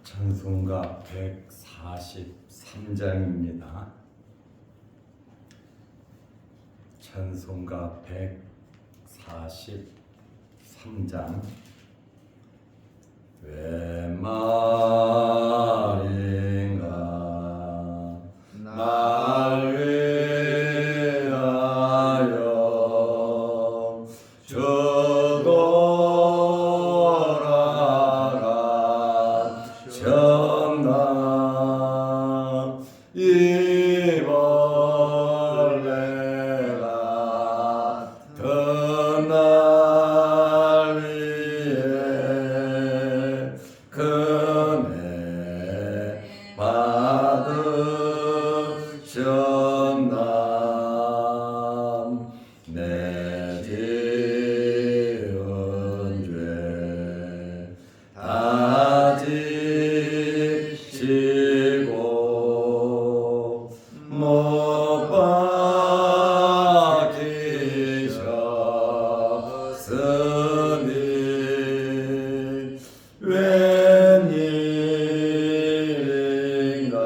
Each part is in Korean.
찬송가 143장입니다. 찬송가 143장. 왜 말인가 날 위하여 죽어라 전당 이 벌레가 날 위해 그네 받으셨나 내 지은 죄 다 지시고 못 박히셨으니 웬일인가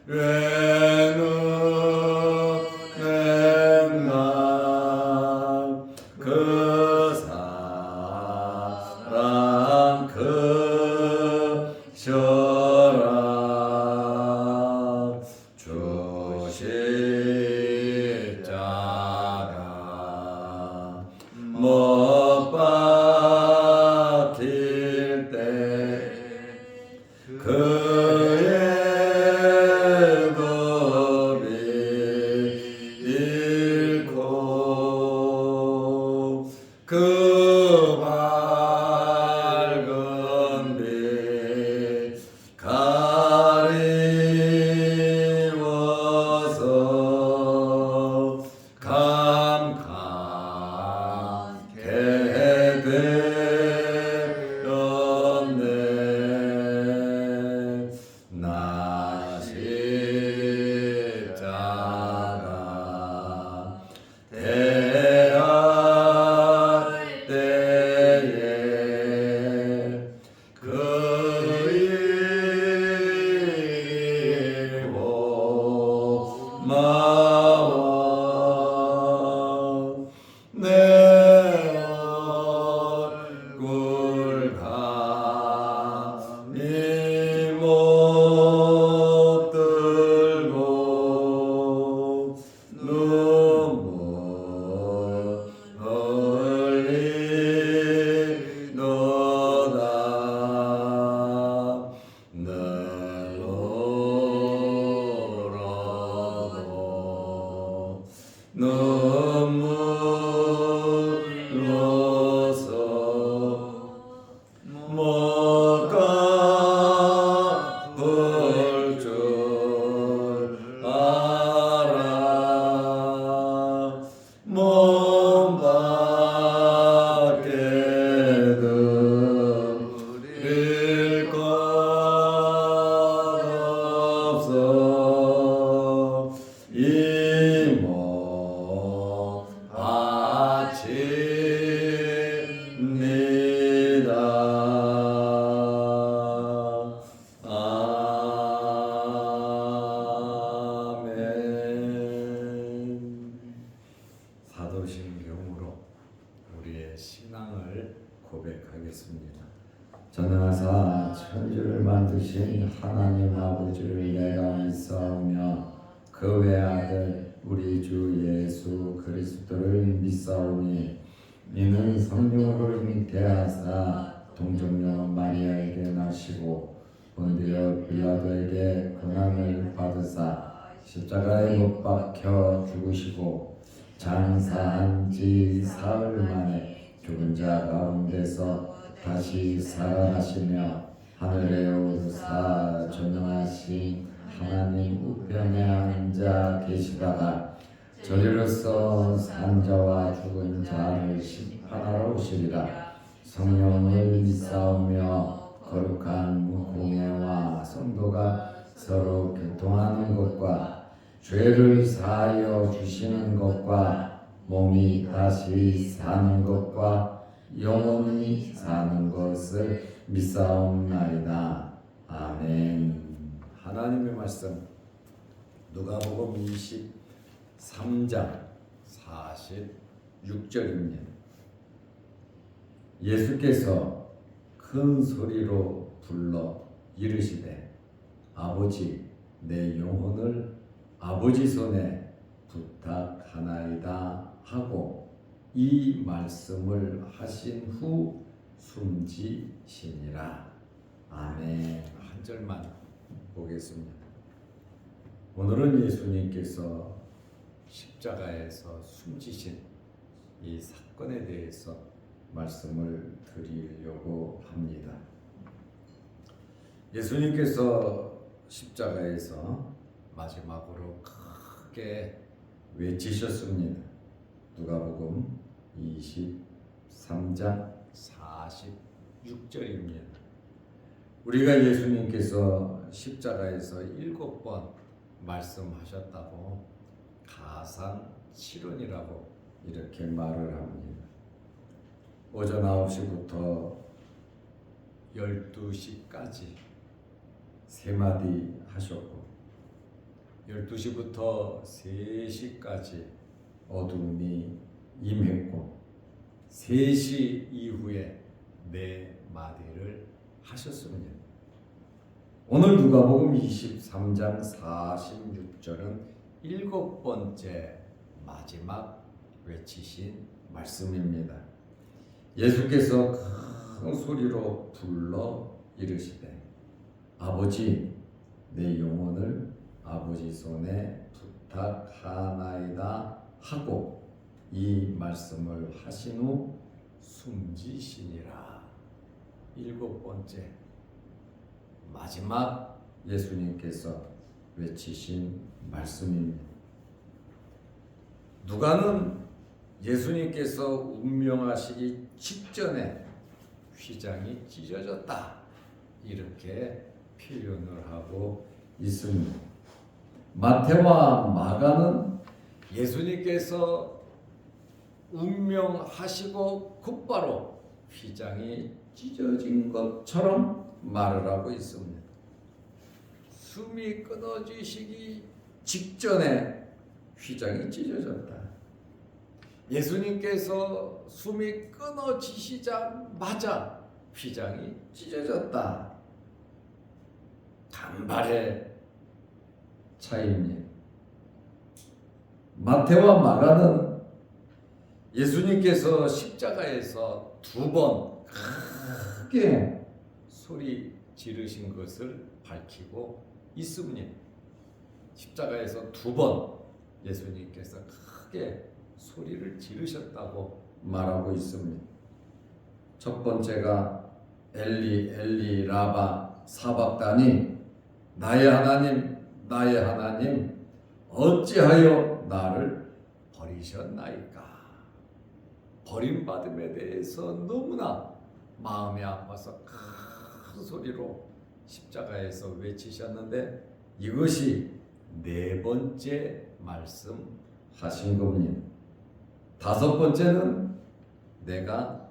왜 눈엔가 그 사랑 그셔라 주 십자가 못 박힐 때 그의 겁이 잃고 그 밝은 빛 가리워서 감감게 되었네 나 십자가 대할 때에 그 일고 마와 내 얼굴 감히 못 들고 눈물 흘리노다 늘 울어도 눈물로서 못 갚을 줄 알아 몸 밖에 드릴 것 없어 이 몸 바칩니다. 아멘. 사도신경으로 우리의 신앙을 고백하겠습니다. 전하사 천지를 만드신 하나님 아버지를 내가 믿사오며 그 외아들 우리 주 예수 그리스도를 믿사오니 이는 성령으로 잉태하사 동정녀 마리아에게 나시고 본디오 빌라도에게 고난을 받으사 십자가에 못 박혀 죽으시고 장사한 지 사흘 만에 죽은 자 가운데서 다시 살아나시며 하늘에 오르사 전능하신 하나님 우편에 앉아 계시다가 저리로서 산 자와 죽은 자를 심판하러 오시리라. 성령을 믿사오며 거룩한 공예와 성도가 서로 교통하는 것과 죄를 사하여 주시는 것과 몸이 다시 사는 것과 영원히 사는 것을 믿사옵나이다. 아멘. 하나님의 말씀 누가복음 23장 46절입니다. 예수께서 큰 소리로 불러 이르시되 아버지 내 영혼을 아버지 손에 부탁하나이다 하고 이 말씀을 하신 후 숨지시니라. 아멘. 한 절만 보겠습니다. 오늘은 예수님께서 십자가에서 숨지신 이 사건에 대해서 말씀을 드리려고 합니다. 예수님께서 십자가에서 마지막으로 크게 외치셨습니다. 누가복음 23장 46절입니다. 우리가 예수님께서 십자가에서 7번 말씀하셨다고 가상칠언이라고 이렇게 말을 합니다. 오전 9시부터 12시까지 3마디 하셨고 12시부터 3시까지 어둠이 임했고 3시 이후에 4마디를 하셨습니다. 오늘 누가복음 23장 46절은 7번째 마지막 외치신 말씀입니다. 예수께서 큰 소리로 불러 이르시되 아버지 내 영혼을 아버지 손에 부탁하나이다 하고 이 말씀을 하신 후 숨지시니라. 7번째 마지막 예수님께서 외치신 말씀입니다. 누가는 예수님께서 운명하시기 직전에 휘장이 찢어졌다 이렇게 표현을 하고 있습니다. 마태와 마가는 예수님께서 운명하시고 곧바로 휘장이 찢어진 것처럼 말을 하고 있습니다. 숨이 끊어지시기 직전에 휘장이 찢어졌다. 예수님께서 숨이 끊어지시자마자 휘장이 찢어졌다. 간발의 차이입니다. 마태와 마가는 예수님께서 십자가에서 2번 크게 소리 지르신 것을 밝히고 있습니다. 십자가에서 2번 예수님께서 크게 소리를 지르셨다고 말하고 있습니다. 첫 번째가 엘리 엘리 라바 사박다니 나의 하나님 나의 하나님 어찌하여 나를 버리셨나이까. 버림받음에 대해서 너무나 마음이 아파서 큰 소리로 십자가에서 외치셨는데 이것이 4번째 말씀하신 겁니다. 5번째는 내가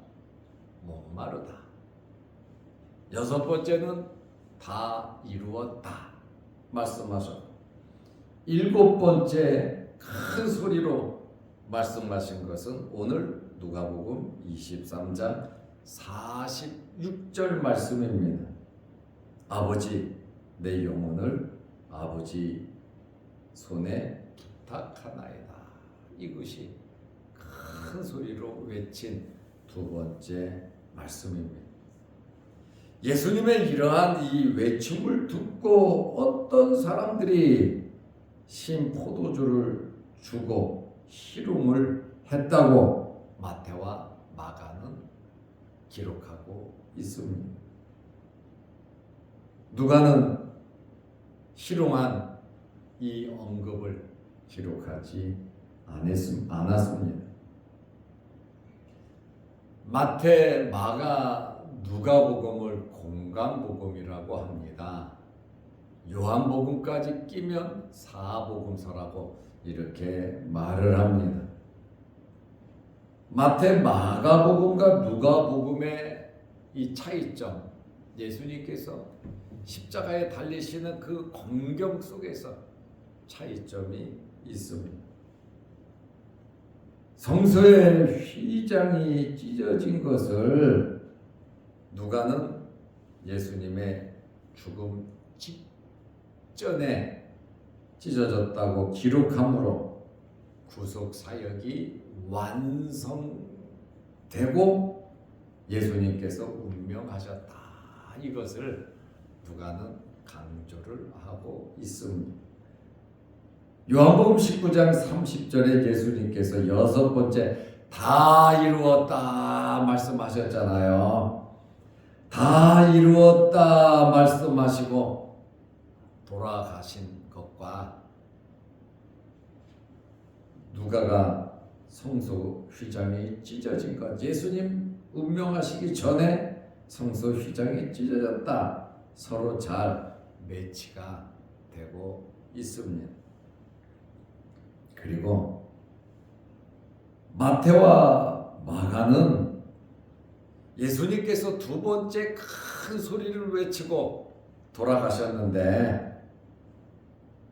목마르다. 6번째는 다 이루었다 말씀하셨고 7번째 큰 소리로 말씀하신 것은 오늘 누가복음 23장 46절 말씀입니다. 아버지 내 영혼을 아버지 손에 부탁하나이다. 이것이 큰 소리로 외친 2번째 말씀입니다. 예수님의 이러한 이 외침을 듣고 어떤 사람들이 신 포도주를 주고 희롱을 했다고 마태와 마가는 기록하고 있습니다. 누가는 희롱한 이 언급을 기록하지 않았습니다. 마태, 마가, 누가복음을 공강복음이라고 합니다. 요한복음까지 끼면 사복음서라고 이렇게 말을 합니다. 마태, 마가복음과 누가복음의 이 차이점 예수님께서 십자가에 달리시는 그 광경 속에서 차이점이 있습니다. 성소의 휘장이 찢어진 것을 누가는 예수님의 죽음 직전에 찢어졌다고 기록하므로 구속 사역이 완성되고 예수님께서 운명하셨다. 이것을 누가는 강조를 하고 있습니다. 요한복음 19장 30절에 예수님께서 여섯 번째 다 이루었다 말씀하셨잖아요. 다 이루었다 말씀하시고 돌아가신 것과 누가가 성소 휘장이 찢어진 것, 예수님 운명하시기 전에 성소 휘장이 찢어졌다, 서로 잘 매치가 되고 있습니다. 그리고 마태와 마가는 예수님께서 두 번째 큰 소리를 외치고 돌아가셨는데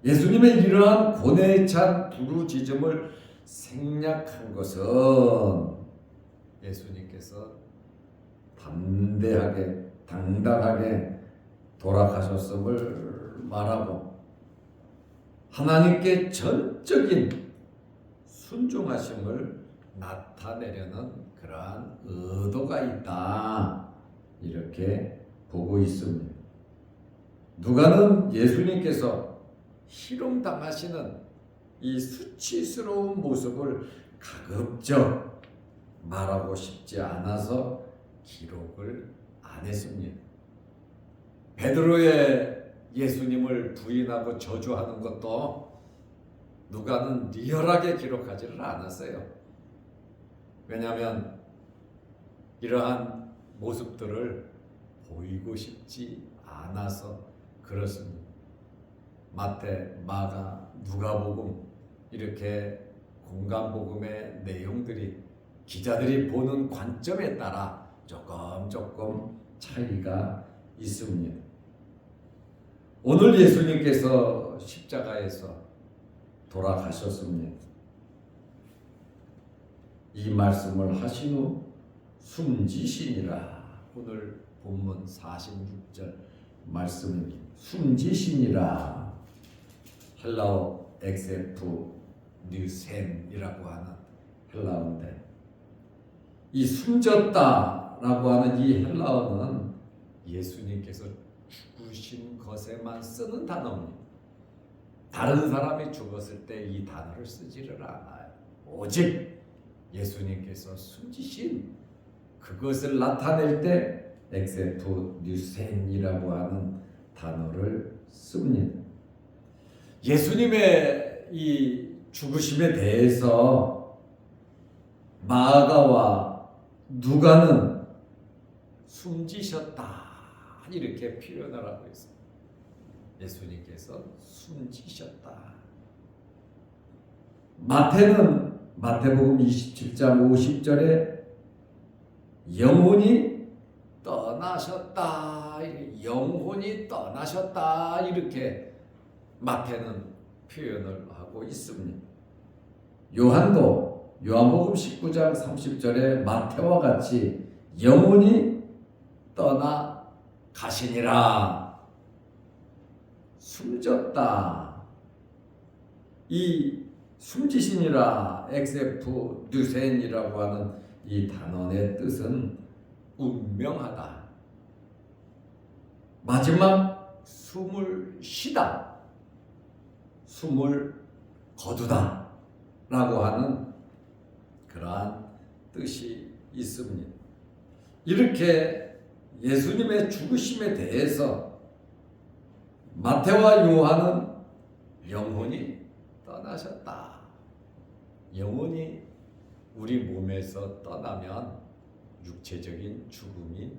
예수님의 이러한 고뇌에 찬 부르짖음을 생략한 것은 예수님께서 담대하게 당당하게 돌아가셨음을 말하고 하나님께 전적인 순종하심을 나타내려는 그러한 의도가 있다, 이렇게 보고 있습니다. 누가는 예수님께서 희롱당하시는 이 수치스러운 모습을 가급적 말하고 싶지 않아서 기록을 안 했습니다. 베드로의 예수님을 부인하고 저주하는 것도 누가는 리얼하게 기록하지를 않았어요. 왜냐하면 이러한 모습들을 보이고 싶지 않아서 그렇습니다. 마태, 마가, 누가복음 이렇게 공간복음의 내용들이 기자들이 보는 관점에 따라 조금 차이가 있습니다. 오늘 예수님께서 십자가에서 돌아가셨습니다. 이 말씀을 하신 후 숨지시니라. 오늘 본문 46절 말씀입니다. 숨지시니라. 헬라어 엑세프 뉴센이라고 하는 헬라어인데 이 숨졌다라고 하는 이 헬라어는 예수님께서 죽으신 것에만 쓰는 단어입니다. 다른 사람이 죽었을 때 이 단어를 쓰지를 않아요. 오직 예수님께서 숨지신 그것을 나타낼 때 엑세프 뉴센이라고 하는 단어를 씁니다. 예수님의 이 죽으심에 대해서 마가와 누가는 숨지셨다 이렇게 표현을 하고 있습니다. 예수님께서 숨지셨다. 마태는 마태복음 27장 50절에 영혼이 떠나셨다, 영혼이 떠나셨다 이렇게 마태는 표현을 하고 있습니다. 요한도 요한복음 19장 30절에 마태와 같이 영혼이 떠나 가시니라, 숨졌다. 이 숨지시니라 엑세프 뉴센이라고 하는 이 단어의 뜻은 운명하다, 마지막 숨을 쉬다, 숨을 거두다 라고 하는 그러한 뜻이 있습니다. 이렇게 예수님의 죽으심에 대해서 마태와 요한은 영혼이 떠나셨다, 영혼이 우리 몸에서 떠나면 육체적인 죽음이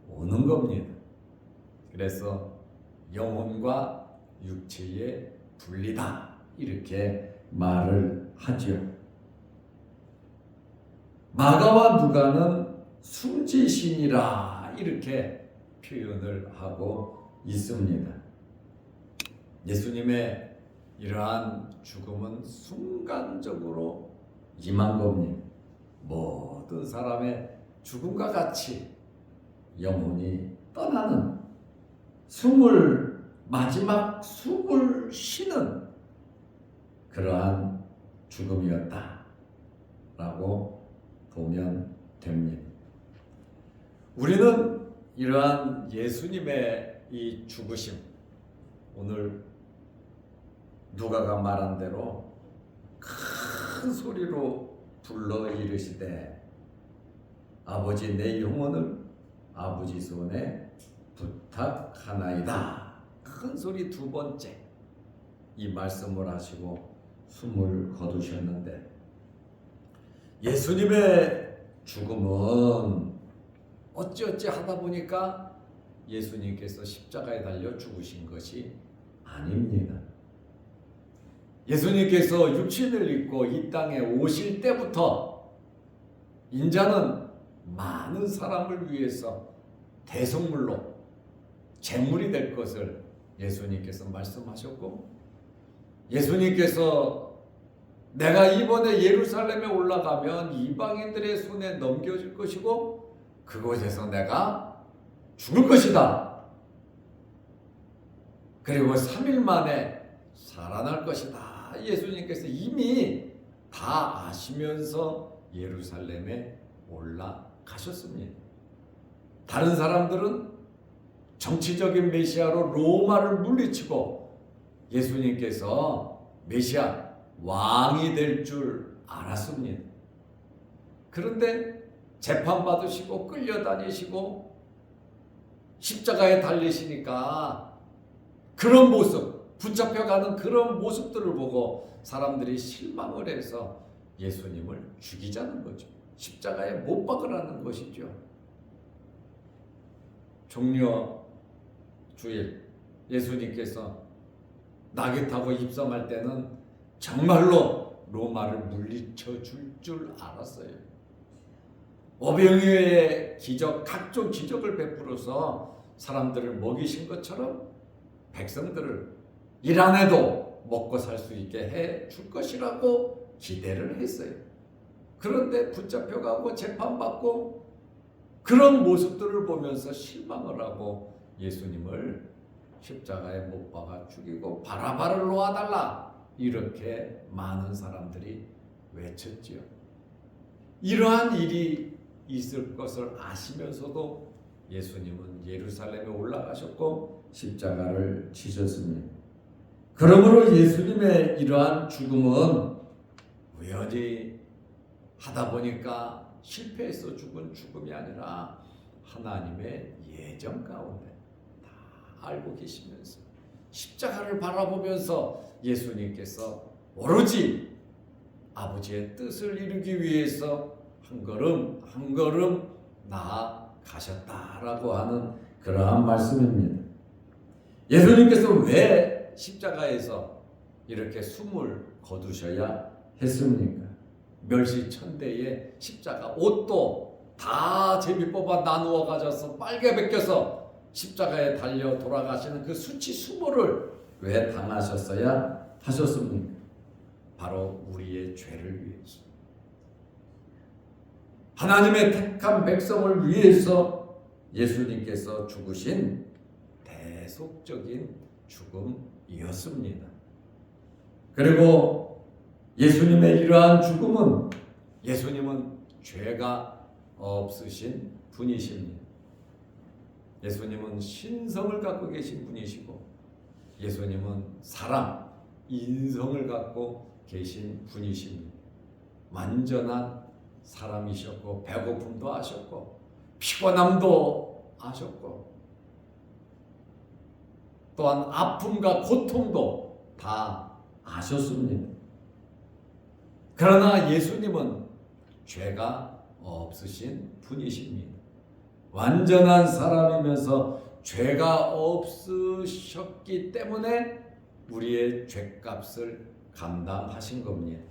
오는 겁니다. 그래서 영혼과 육체의 분리다 이렇게 말을 하죠. 마가와 누가는 숨지시니라 이렇게 표현을 하고 있습니다. 예수님의 이러한 죽음은 순간적으로 임한 겁니다. 모든 사람의 죽음과 같이 영혼이 떠나는 마지막 숨을 쉬는 그러한 죽음이었다라고 보면 됩니다. 우리는 이러한 예수님의 이 죽으심, 오늘 누가가 말한 대로 큰 소리로 불러 이르시되 아버지 내 영혼을 아버지 손에 부탁하나이다. 큰 소리 두 번째 이 말씀을 하시고 숨을 거두셨는데, 예수님의 죽음은 어찌어찌 하다 보니까 예수님께서 십자가에 달려 죽으신 것이 아닙니다. 예수님께서 육신을 입고 이 땅에 오실 때부터 인자는 많은 사람을 위해서 대속물로 제물이 될 것을 예수님께서 말씀하셨고, 예수님께서 내가 이번에 예루살렘에 올라가면 이방인들의 손에 넘겨질 것이고 그곳에서 내가 죽을 것이다. 그리고 3일 만에 살아날 것이다. 예수님께서 이미 다 아시면서 예루살렘에 올라가셨습니다. 다른 사람들은 정치적인 메시아로 로마를 물리치고 예수님께서 메시아 왕이 될 줄 알았습니다. 그런데 재판받으시고 끌려다니시고 십자가에 달리시니까 그런 모습, 붙잡혀가는 그런 모습들을 보고 사람들이 실망을 해서 예수님을 죽이자는 거죠. 십자가에 못 박으라는 것이죠. 종려 주일 예수님께서 낙에 타고 입성할 때는 정말로 로마를 물리쳐 줄 알았어요. 오병이어의 기적, 각종 기적을 베풀어서 사람들을 먹이신 것처럼 백성들을 일 안 해도 먹고 살 수 있게 해 줄 것이라고 기대를 했어요. 그런데 붙잡혀가고 재판받고 그런 모습들을 보면서 실망을 하고 예수님을 십자가에 못 박아 죽이고 바라바를 놓아달라, 이렇게 많은 사람들이 외쳤지요. 이러한 일이 있을 것을 아시면서도 예수님은 예루살렘에 올라가셨고 십자가를 지셨습니다. 그러므로 예수님의 이러한 죽음은 우연히 하다 보니까 실패해서 죽은 죽음이 아니라 하나님의 예정 가운데 다 알고 계시면서 십자가를 바라보면서 예수님께서 오로지 아버지의 뜻을 이루기 위해서 한 걸음 한 걸음 나아가셨다라고 하는 그러한 말씀입니다. 예수님께서 왜 십자가에서 이렇게 숨을 거두셔야 했습니까? 멸시천대의 십자가, 옷도 다 제비 뽑아 나누어 가져서 빨개 벗겨서 십자가에 달려 돌아가시는 그 수치 수모를 왜 당하셨어야 하셨습니까? 바로 우리의 죄를 위해서, 하나님의 택한 백성을 위해서 예수님께서 죽으신 대속적인 죽음이었습니다. 그리고 예수님의 이러한 죽음은, 예수님은 죄가 없으신 분이십니다. 예수님은 신성을 갖고 계신 분이시고 예수님은 사람, 인성을 갖고 계신 분이십니다. 완전한 사람이셨고 배고픔도 아셨고 피곤함도 아셨고 또한 아픔과 고통도 다 아셨습니다. 그러나 예수님은 죄가 없으신 분이십니다. 완전한 사람이면서 죄가 없으셨기 때문에 우리의 죄값을 감당하신 겁니다.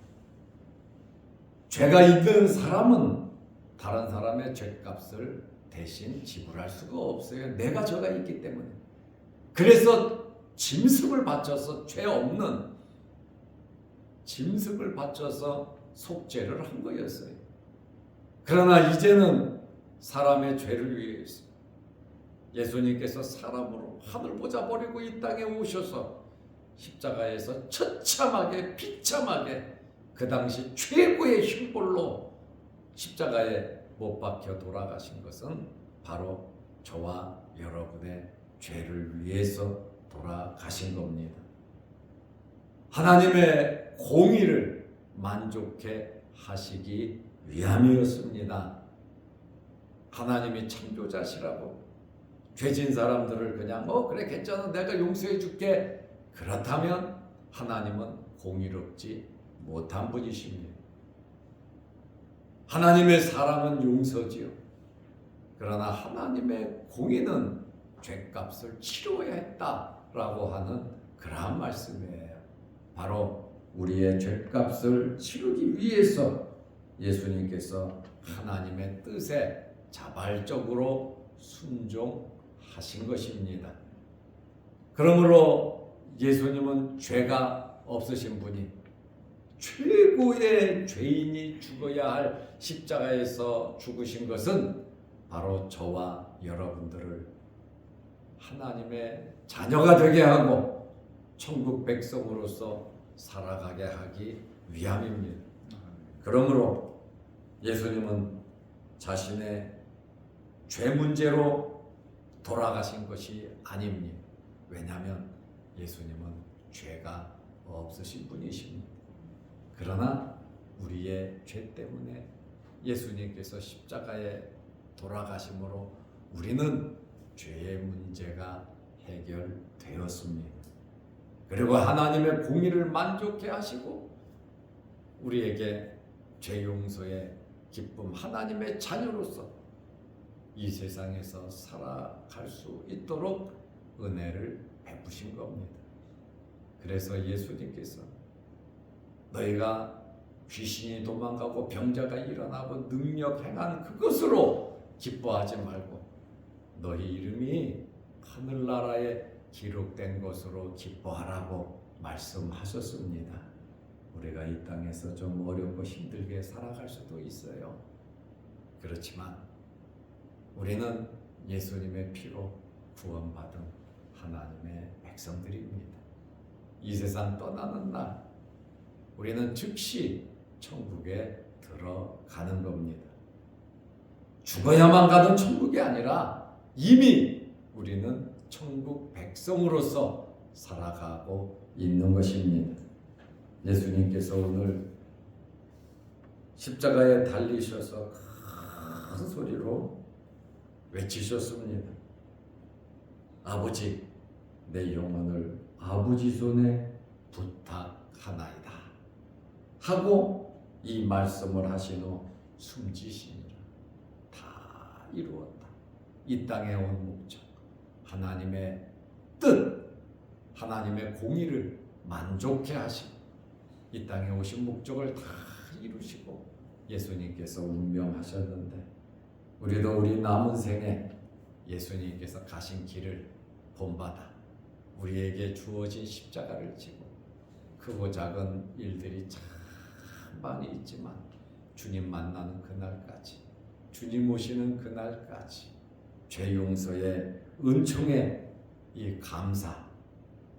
죄가 있는 사람은 다른 사람의 죄값을 대신 지불할 수가 없어요. 내가 저가 있기 때문에. 그래서 짐승을 바쳐서 죄 없는 짐승을 바쳐서 속죄를 한 거였어요. 그러나 이제는 사람의 죄를 위해서 예수님께서 사람으로 하늘 보자 버리고 이 땅에 오셔서 십자가에서 처참하게 비참하게 그 당시 최고의 형벌로 십자가에 못 박혀 돌아가신 것은 바로 저와 여러분의 죄를 위해서 돌아가신 겁니다. 하나님의 공의를 만족해 하시기 위함이었습니다. 하나님이 창조자시라고 죄진 사람들을 그냥 그래 괜찮아 내가 용서해 줄게 그렇다면 하나님은 공의롭지 못한 분이십니다. 하나님의 사랑은 용서지요. 그러나 하나님의 공의는 죄값을 치러야 했다라고 하는 그러한 말씀이에요. 바로 우리의 죄값을 치르기 위해서 예수님께서 하나님의 뜻에 자발적으로 순종하신 것입니다. 그러므로 예수님은 죄가 없으신 분이 최고의 죄인이 죽어야 할 십자가에서 죽으신 것은 바로 저와 여러분들을 하나님의 자녀가 되게 하고 천국 백성으로서 살아가게 하기 위함입니다. 그러므로 예수님은 자신의 죄 문제로 돌아가신 것이 아닙니다. 왜냐하면 예수님은 죄가 없으신 분이십니다. 그러나 우리의 죄 때문에 예수님께서 십자가에 돌아가심으로 우리는 죄의 문제가 해결되었습니다. 그리고 하나님의 공의를 만족해 하시고 우리에게 죄 용서의 기쁨, 하나님의 자녀로서 이 세상에서 살아갈 수 있도록 은혜를 베푸신 겁니다. 그래서 예수님께서 너희가 귀신이 도망가고 병자가 일어나고 능력 행한 그것으로 기뻐하지 말고 너희 이름이 하늘나라에 기록된 것으로 기뻐하라고 말씀하셨습니다. 우리가 이 땅에서 좀 어렵고 힘들게 살아갈 수도 있어요. 그렇지만 우리는 예수님의 피로 구원받은 하나님의 백성들입니다. 이 세상 떠나는 날 우리는 즉시 천국에 들어가는 겁니다. 죽어야만 가는 천국이 아니라 이미 우리는 천국 백성으로서 살아가고 있는 것입니다. 예수님께서 오늘 십자가에 달리셔서 큰 소리로 외치셨습니다. 아버지, 내 영혼을 아버지 손에 부탁하나이다 하고 이 말씀을 하신 후 숨지시니라. 다 이루었다. 이 땅에 온 목적, 하나님의 뜻, 하나님의 공의를 만족해 하시고 이 땅에 오신 목적을 다 이루시고 예수님께서 운명하셨는데 우리도 우리 남은 생에 예수님께서 가신 길을 본받아 우리에게 주어진 십자가를 지고 크고 작은 일들이 참 많이 있지만 주님 만나는 그날까지, 주님 오시는 그날까지 죄 용서의 은총에 이 감사,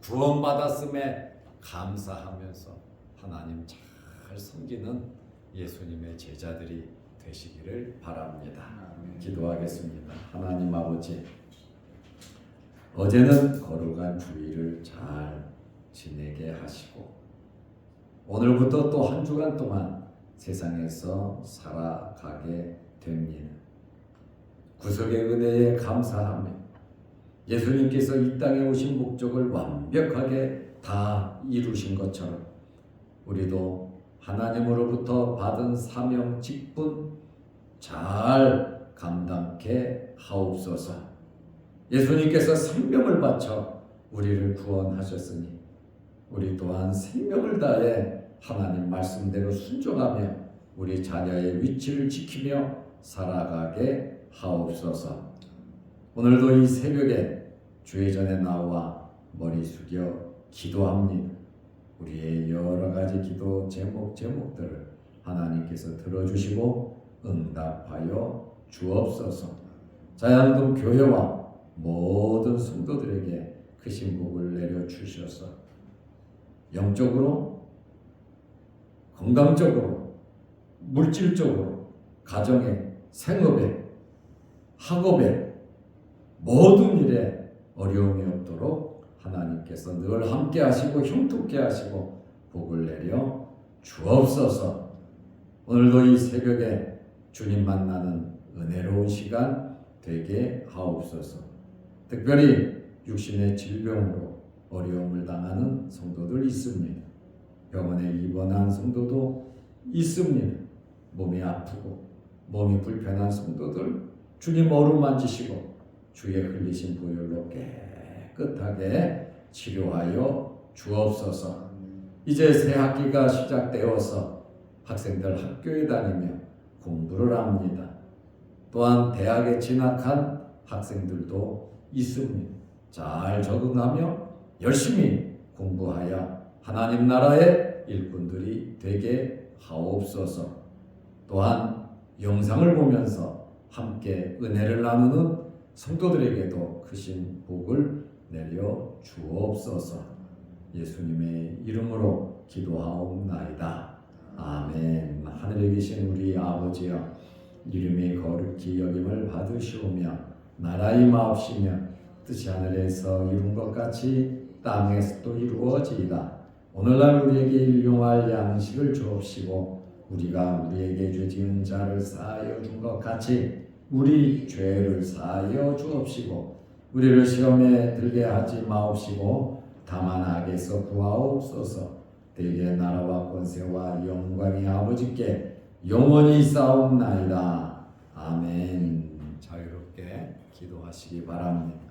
구원받았음에 감사하면서 하나님 잘 섬기는 예수님의 제자들이 되시기를 바랍니다. 기도하겠습니다. 하나님 아버지, 어제는 거룩한 주일을 잘 지내게 하시고 오늘부터 또 한 주간 동안 세상에서 살아가게 됩니다. 구속의 은혜에 감사하며 예수님께서 이 땅에 오신 목적을 완벽하게 다 이루신 것처럼 우리도 하나님으로부터 받은 사명 직분 잘 감당케 하옵소서. 예수님께서 생명을 바쳐 우리를 구원하셨으니 우리 또한 생명을 다해 하나님 말씀대로 순종하며 우리 자녀의 위치를 지키며 살아가게 하옵소서. 오늘도 이 새벽에 주의 전에 나와 머리 숙여 기도합니다. 우리의 여러 가지 기도 제목들을 하나님께서 들어주시고 응답하여 주옵소서. 자양동 교회와 모든 성도들에게 크신 복을 내려 주셔서 영적으로, 건강적으로, 물질적으로, 가정에, 생업에, 학업에, 모든 일에 어려움이 없도록 하나님께서 늘 함께 하시고 형통케 하시고 복을 내려 주옵소서. 오늘도 이 새벽에 주님 만나는 은혜로운 시간 되게 하옵소서. 특별히 육신의 질병으로 어려움을 당하는 성도들 있습니다. 병원에 입원한 성도도 있습니다. 몸이 아프고 몸이 불편한 성도들 주님 어루만지시고 주의 흘리신 보혈로 깨끗하게 치료하여 주옵소서. 이제 새 학기가 시작되어서 학생들 학교에 다니며 공부를 합니다. 또한 대학에 진학한 학생들도 있습니다. 잘 적응하며 열심히 공부하여 하나님 나라의 일꾼들이 되게 하옵소서. 또한 영상을 보면서 함께 은혜를 나누는 성도들에게도 크신 복을 내려 주옵소서. 예수님의 이름으로 기도하옵나이다. 아멘. 하늘에 계신 우리 아버지여, 이름이 거룩히 여김을 받으시오며 나라의 임하옵시며 뜻이 하늘에서 이룬 것 같이 땅에서도 이루어지이다. 오늘날 우리에게 일용할 양식을 주옵시고 우리가 우리에게 죄 지은 자를 사하여 준 것 같이 우리 죄를 사하여 주옵시고 우리를 시험에 들게 하지 마옵시고 다만 악에서 구하옵소서. 대개 나라와 권세와 영광이 아버지께 영원히 있사옵나이다. 아멘. 자유롭게 기도하시기 바랍니다.